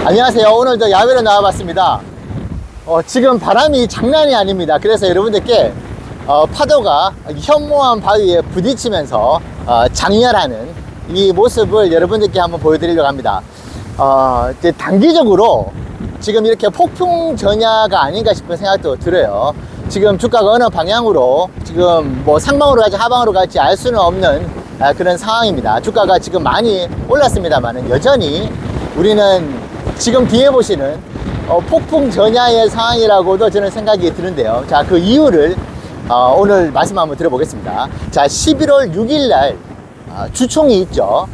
안녕하세요. 오늘도 야외로 나와봤습니다. 지금 바람이 장난이 아닙니다. 그래서 여러분들께 파도가 현모한 바위에 부딪히면서 장렬하는 이 모습을 여러분들께 한번 보여드리려고 합니다. 이제 단기적으로 지금 이렇게 폭풍 전야가 아닌가 싶은 생각도 들어요. 지금 주가가 어느 방향으로 지금 뭐 상방으로 갈지 하방으로 갈지 알 수는 없는 그런 상황입니다. 주가가 지금 많이 올랐습니다만 여전히 우리는 지금 뒤에 보시는 폭풍 전야의 상황이라고도 저는 생각이 드는데요. 자, 그 이유를 오늘 말씀 한번 드려보겠습니다. 자, 11월 6일 날 주총이 있죠.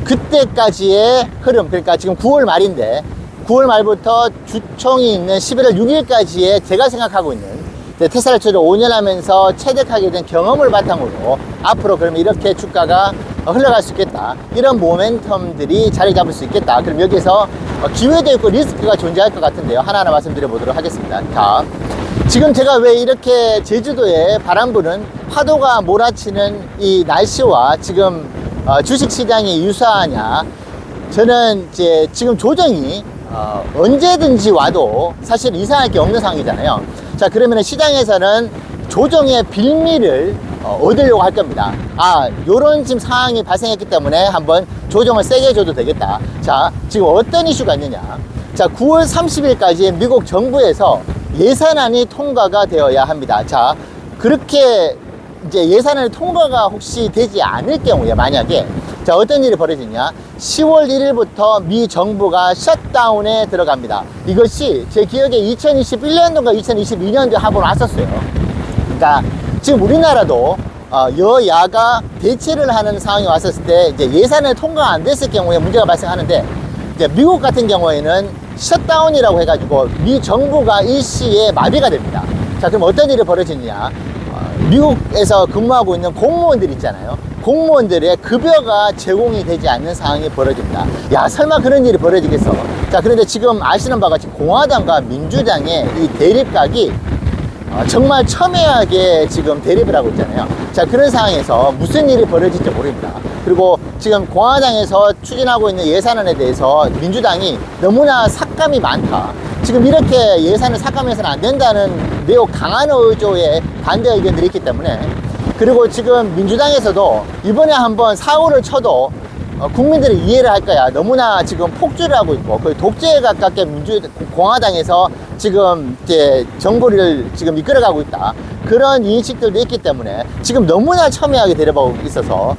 그때까지의 흐름, 그러니까 지금 9월 말인데 9월 말부터 주총이 있는 11월 6일까지의 제가 생각하고 있는 테슬라 투자를 5년 하면서 체득하게 된 경험을 바탕으로 앞으로 그러면 이렇게 주가가 흘러갈 수 있겠다, 이런 모멘텀들이 자리 잡을 수 있겠다. 그럼 여기서 기회도 있고 리스크가 존재할 것 같은데요. 하나하나 말씀드려 보도록 하겠습니다. 자, 지금 제가 왜 이렇게 제주도에 바람 부는 파도가 몰아치는 이 날씨와 지금 주식시장이 유사하냐, 저는 이제 지금 조정이 언제든지 와도 사실 이상할 게 없는 상황이잖아요. 자, 그러면 시장에서는 조정의 빌미를 얻으려고 할 겁니다. 요런 지금 상황이 발생했기 때문에 한번 조정을 세게 줘도 되겠다. 자, 지금 어떤 이슈가 있느냐. 자, 9월 30일까지 미국 정부에서 예산안이 통과가 되어야 합니다. 자, 그렇게 이제 예산안이 통과가 혹시 되지 않을 경우에 만약에 자, 어떤 일이 벌어지냐. 10월 1일부터 미 정부가 셧다운에 들어갑니다. 이것이 제 기억에 2021년도인가 2022년도에 한번 왔었어요. 그러니까 지금 우리나라도 여야가 대치를 하는 상황이 왔었을 때 이제 예산을 통과 안 됐을 경우에 문제가 발생하는데, 이제 미국 같은 경우에는 셧다운이라고 해가지고 미 정부가 일시에 마비가 됩니다. 자, 그럼 어떤 일이 벌어지느냐. 미국에서 근무하고 있는 공무원들 있잖아요. 공무원들의 급여가 제공이 되지 않는 상황이 벌어집니다. 야, 설마 그런 일이 벌어지겠어. 자, 그런데 지금 아시는 바와 같이 공화당과 민주당의 이 대립각이 정말 첨예하게 지금 대립을 하고 있잖아요. 자, 그런 상황에서 무슨 일이 벌어질지 모릅니다. 그리고 지금 공화당에서 추진하고 있는 예산안에 대해서 민주당이 너무나 삭감이 많다, 지금 이렇게 예산을 삭감해서는 안 된다는 매우 강한 의조의 반대 의견들이 있기 때문에, 그리고 지금 민주당에서도 이번에 한번 사고를 쳐도 국민들이 이해를 할 거야. 너무나 지금 폭주를 하고 있고 거의 독재에 가깝게 공화당에서 지금 이제 정부를 지금 이끌어가고 있다, 그런 인식들도 있기 때문에 지금 너무나 첨예하게 대립하고 있어서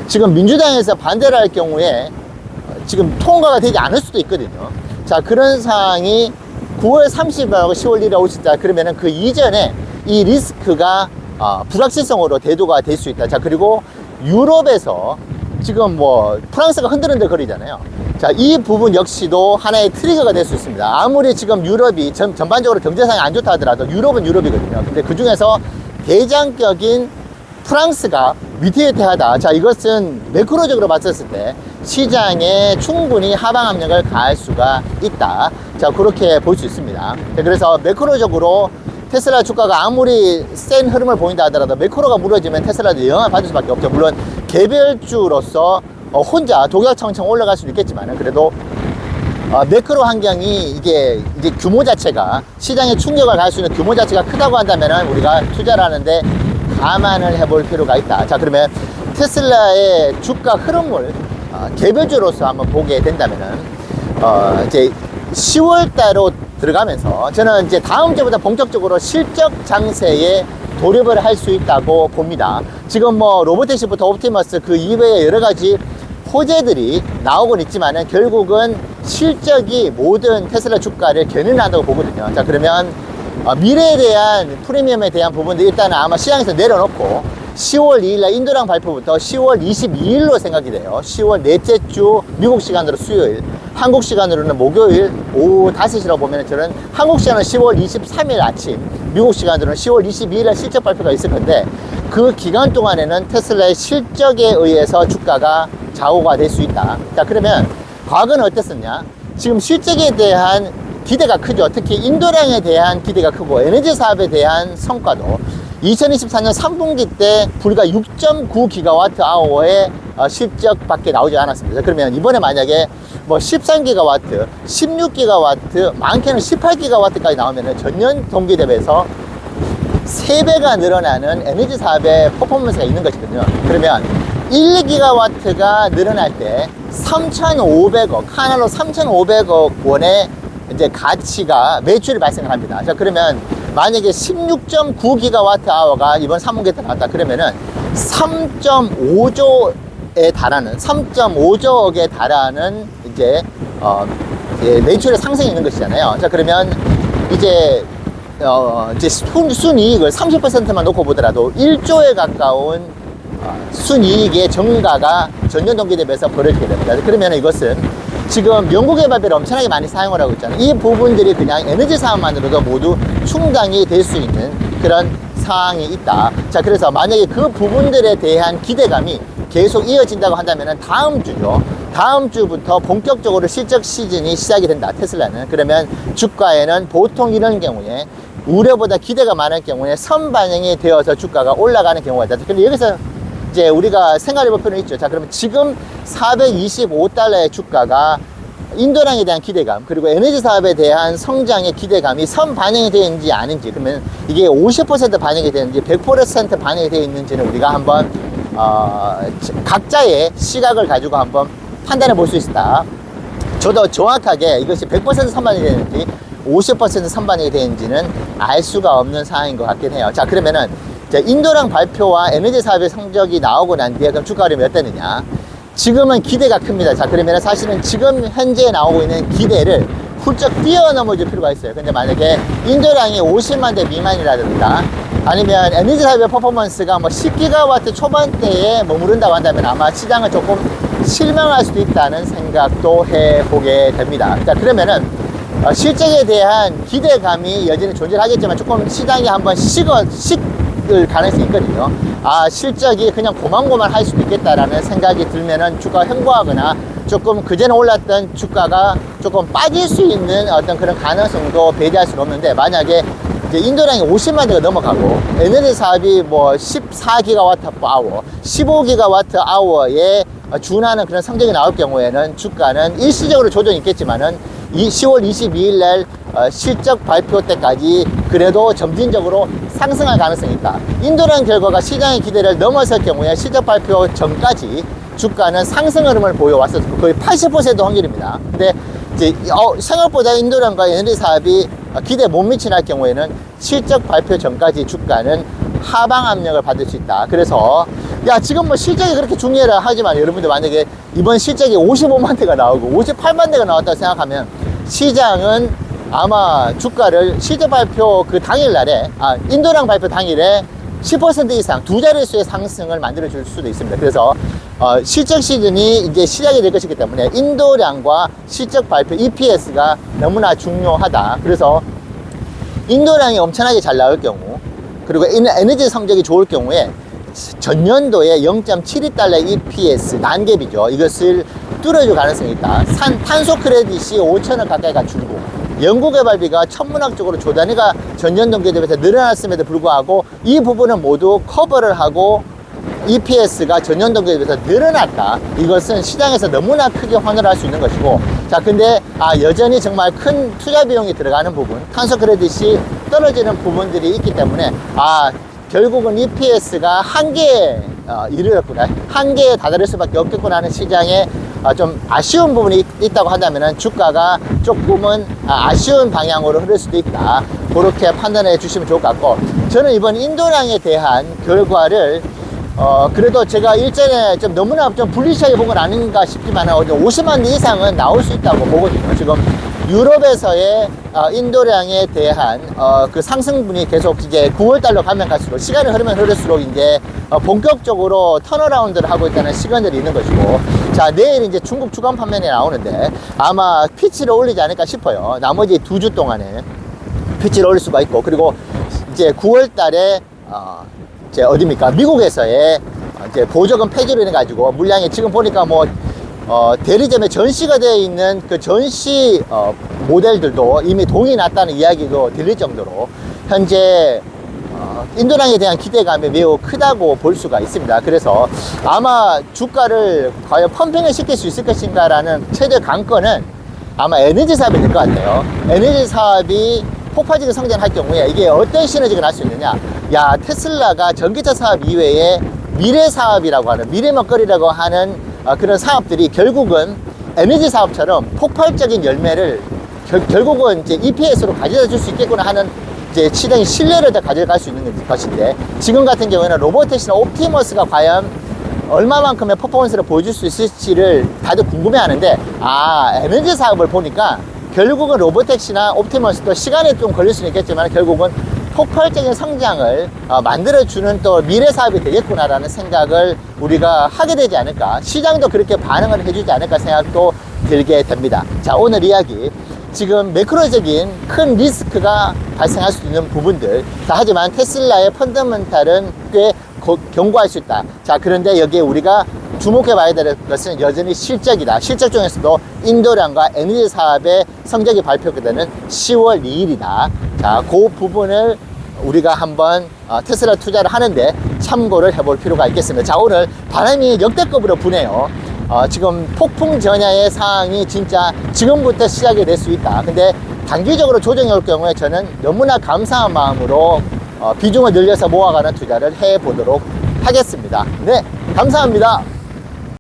지금 민주당에서 반대를 할 경우에 지금 통과가 되지 않을 수도 있거든요. 자, 그런 상황이 9월 30일하고 10월 1일에 올 수 있다. 그러면은 그 이전에 이 리스크가 불확실성으로 대두가 될 수 있다. 자, 그리고 유럽에서 지금 뭐 프랑스가 흔들흔들 거리잖아요. 자, 이 부분 역시도 하나의 트리거가 될 수 있습니다. 아무리 지금 유럽이 전반적으로 경제상이 안 좋다 하더라도 유럽은 유럽이거든요. 근데 그 중에서 대장격인 프랑스가 위태위태하다. 자, 이것은 매크로적으로 봤었을 때 시장에 충분히 하방 압력을 가할 수가 있다. 자, 그렇게 볼 수 있습니다. 그래서 매크로적으로 테슬라 주가가 아무리 센 흐름을 보인다 하더라도 매크로가 무너지면 테슬라도 영향을 받을 수밖에 없죠. 물론 개별주로서 혼자 독약청청 올라갈 수도 있겠지만, 그래도 매크로 환경이 이게 규모 자체가 시장에 충격을 갈 수 있는 규모 자체가 크다고 한다면 우리가 투자를 하는데 감안을 해볼 필요가 있다. 자, 그러면 테슬라의 주가 흐름을 개별주로서 한번 보게 된다면은 이제 10월달로 들어가면서 저는 이제 다음 주부터 본격적으로 실적 장세에 돌입을 할 수 있다고 봅니다. 지금 뭐 로보택시부터 옵티머스 그 이외에 여러 가지 호재들이 나오곤 있지만은 결국은 실적이 모든 테슬라 주가를 견인한다고 보거든요. 자, 그러면 미래에 대한 프리미엄에 대한 부분도 일단은 아마 시장에서 내려놓고 10월 2일날 인도랑 발표부터 10월 22일로 생각이 돼요. 10월 넷째 주 미국 시간으로 수요일, 한국 시간으로는 목요일 오후 5시라고 보면 저는 한국 시간은 10월 23일 아침, 미국 시간으로는 10월 22일날 실적 발표가 있을 건데, 그 기간 동안에는 테슬라의 실적에 의해서 주가가 좌우가 될 수 있다. 자, 그러면 과거는 어땠었냐? 지금 실적에 대한 기대가 크죠. 특히 인도량에 대한 기대가 크고 에너지 사업에 대한 성과도 2024년 3분기 때 불과 6.9 기가와트 아워의 실적밖에 나오지 않았습니다. 그러면 이번에 만약에 뭐 13기가와트, 16기가와트, 많게는 18기가와트까지 나오면은 전년 동기 대비해서 3배가 늘어나는 에너지 사업의 퍼포먼스가 있는 것이거든요. 그러면 1기가와트가 늘어날 때 3,500억, 하나로 3,500억 원의 이제 가치가 매출이 발생합니다. 자, 그러면 만약에 16.9기가와트 아워가 이번 3분기에 나왔다. 그러면은 3.5조에 달하는, 3.5조억에 달하는 이제, 매출의 상승이 있는 것이잖아요. 자, 그러면 이제 순이익을 30%만 놓고 보더라도 1조에 가까운 순이익의 증가가 전년 동기 대비해서 벌어지게 됩니다. 그러면 이것은 지금 연구개발비를 엄청나게 많이 사용을 하고 있잖아요. 이 부분들이 그냥 에너지 사업만으로도 모두 충당이 될 수 있는 그런 상황이 있다. 자, 그래서 만약에 그 부분들에 대한 기대감이 계속 이어진다고 한다면 다음 주죠. 다음 주부터 본격적으로 실적 시즌이 시작이 된다. 테슬라는. 그러면 주가에는 보통 이런 경우에 우려보다 기대가 많은 경우에 선반영이 되어서 주가가 올라가는 경우가 있다. 근데 여기서 이제 우리가 생각해 볼 필요는 있죠. 자, 그러면 지금 425달러의 주가가 인도량에 대한 기대감, 그리고 에너지 사업에 대한 성장의 기대감이 선반영이 되어 있는지 아닌지, 그러면 이게 50% 반영이 되는지 100% 반영이 되어 있는지는 우리가 한번 각자의 시각을 가지고 한번 판단해 볼 수 있다. 저도 정확하게 이것이 100% 선반영이 되는지 50% 선반영이 되는지는 알 수가 없는 상황인 것 같긴 해요. 자, 그러면은 인도량 발표와 에너지 사업의 성적이 나오고 난 뒤에 그럼 주가 흐름이 어땠느냐? 지금은 기대가 큽니다. 자, 그러면 사실은 지금 현재 나오고 있는 기대를 훌쩍 뛰어넘어 줄 필요가 있어요. 근데 만약에 인도량이 50만 대 미만이라든가 아니면 에너지 사업의 퍼포먼스가 뭐 10기가와트 초반대에 머무른다고 한다면 아마 시장은 조금 실망할 수도 있다는 생각도 해보게 됩니다. 자, 그러면은 실적에 대한 기대감이 여전히 존재하겠지만 조금 시장이 한번 식을 가능성이 있거든요. 아, 실적이 그냥 고만고만 할 수도 있겠다라는 생각이 들면은 주가가 횡보하거나 조금 그전에 올랐던 주가가 조금 빠질 수 있는 어떤 그런 가능성도 배제할 수는 없는데, 만약에 이제 인도량이 50만 대가 넘어가고 에너지 사업이 뭐 14기가와트 아워, 15기가와트 아워에 준하는 그런 성적이 나올 경우에는 주가는 일시적으로 조정이 있겠지만은 10월 22일 날 실적 발표 때까지 그래도 점진적으로 상승할 가능성이 있다. 인도량 결과가 시장의 기대를 넘어설 경우에 실적 발표 전까지 주가는 상승 흐름을 보여왔어서 거의 80% 확률입니다. 근데 이제 생각보다 인도량과 에너지 사업이 기대에 못 미치는 경우에는 실적 발표 전까지 주가는 하방 압력을 받을 수 있다. 그래서 야, 지금 뭐 실적이 그렇게 중요해라 하지만 여러분들 만약에 이번 실적이 55만 대가 나오고 58만 대가 나왔다고 생각하면 시장은 아마 주가를 실적 발표 그 당일날에 인도량 발표 당일에 10% 이상 두 자릿수의 상승을 만들어 줄 수도 있습니다. 그래서 실적 시즌이 이제 시작이 될 것이기 때문에 인도량과 실적 발표 EPS가 너무나 중요하다. 그래서 인도량이 엄청나게 잘 나올 경우, 그리고 에너지 성적이 좋을 경우에 전년도에 0.72달러 EPS 난갭이죠. 이것을 뚫어줄 가능성이 있다. 탄소 크레딧이 5천원 가까이 갖추고 연구개발비가 천문학적으로 조 단위가 전년 동기에 비해서 늘어났음에도 불구하고 이 부분은 모두 커버를 하고 EPS가 전년 동기에 비해서 늘어났다. 이것은 시장에서 너무나 크게 환호할 수 있는 것이고, 자, 근데 여전히 정말 큰 투자 비용이 들어가는 부분, 탄소 크레딧이 떨어지는 부분들이 있기 때문에 결국은 EPS가 한계에 이르렀구나, 한계에 다다를 수밖에 없겠구나 하는 시장에 좀 아쉬운 부분이 있다고 한다면 주가가 조금은 아쉬운 방향으로 흐를 수도 있다. 그렇게 판단해 주시면 좋을 것 같고, 저는 이번 인도량에 대한 결과를 그래도 제가 일전에 좀 너무나 좀 불리시하게 본 건 아닌가 싶지만 50만 대 이상은 나올 수 있다고 보거든요. 지금 유럽에서의 인도량에 대한 그 상승분이 계속 이제 9월달로 가면 갈수록, 시간이 흐르면 흐를수록 이제 본격적으로 턴어라운드를 하고 있다는 시간들이 있는 것이고, 자, 내일 이제 중국 주간 판매에 나오는데 아마 피치를 올리지 않을까 싶어요. 나머지 2주 동안에 피치를 올릴 수가 있고, 그리고 이제 9월달에 이제 어디입니까? 미국에서의 이제 보조금 폐지로 인해 가지고 물량이 지금 보니까 뭐 대리점에 전시가 되어 있는 그 전시 모델들도 이미 동이 났다는 이야기도 들릴 정도로 현재 인도랑에 대한 기대감이 매우 크다고 볼 수가 있습니다. 그래서 아마 주가를 과연 펌핑을 시킬 수 있을 것인가라는 최대 관건은 아마 에너지 사업이 될 것 같아요. 에너지 사업이 폭발적인 성장할 경우에 이게 어떤 시너지가 날 수 있느냐. 야, 테슬라가 전기차 사업 이외에 미래 사업이라고 하는, 미래 먹거리라고 하는 그런 사업들이 결국은 에너지 사업처럼 폭발적인 열매를 결국은 이제 EPS로 가져다 줄 수 있겠구나 하는 이제 시장의 신뢰를 더 가져갈 수 있는 것인데, 지금 같은 경우에는 로보택시나 옵티머스가 과연 얼마만큼의 퍼포먼스를 보여줄 수 있을지를 다들 궁금해 하는데, 에너지 사업을 보니까 결국은 로보택시나 옵티머스도 시간이 좀 걸릴 수는 있겠지만 결국은 폭발적인 성장을 만들어주는 또 미래 사업이 되겠구나라는 생각을 우리가 하게 되지 않을까, 시장도 그렇게 반응을 해주지 않을까 생각도 들게 됩니다. 자, 오늘 이야기, 지금 매크로적인 큰 리스크가 발생할 수 있는 부분들, 자, 하지만 테슬라의 펀더멘탈은 꽤 견고할 수 있다. 자, 그런데 여기에 우리가 주목해 봐야 될 것은 여전히 실적이다. 실적 중에서도 인도량과 에너지 사업의 성적이 발표가 되는 10월 2일이다. 자, 그 부분을 우리가 한번 테슬라 투자를 하는데 참고를 해볼 필요가 있겠습니다. 자, 오늘 바람이 역대급으로 부네요. 지금 폭풍 전야의 상황이 진짜 지금부터 시작이 될 수 있다. 근데 단기적으로 조정해 올 경우에 저는 너무나 감사한 마음으로 비중을 늘려서 모아가는 투자를 해 보도록 하겠습니다. 네, 감사합니다.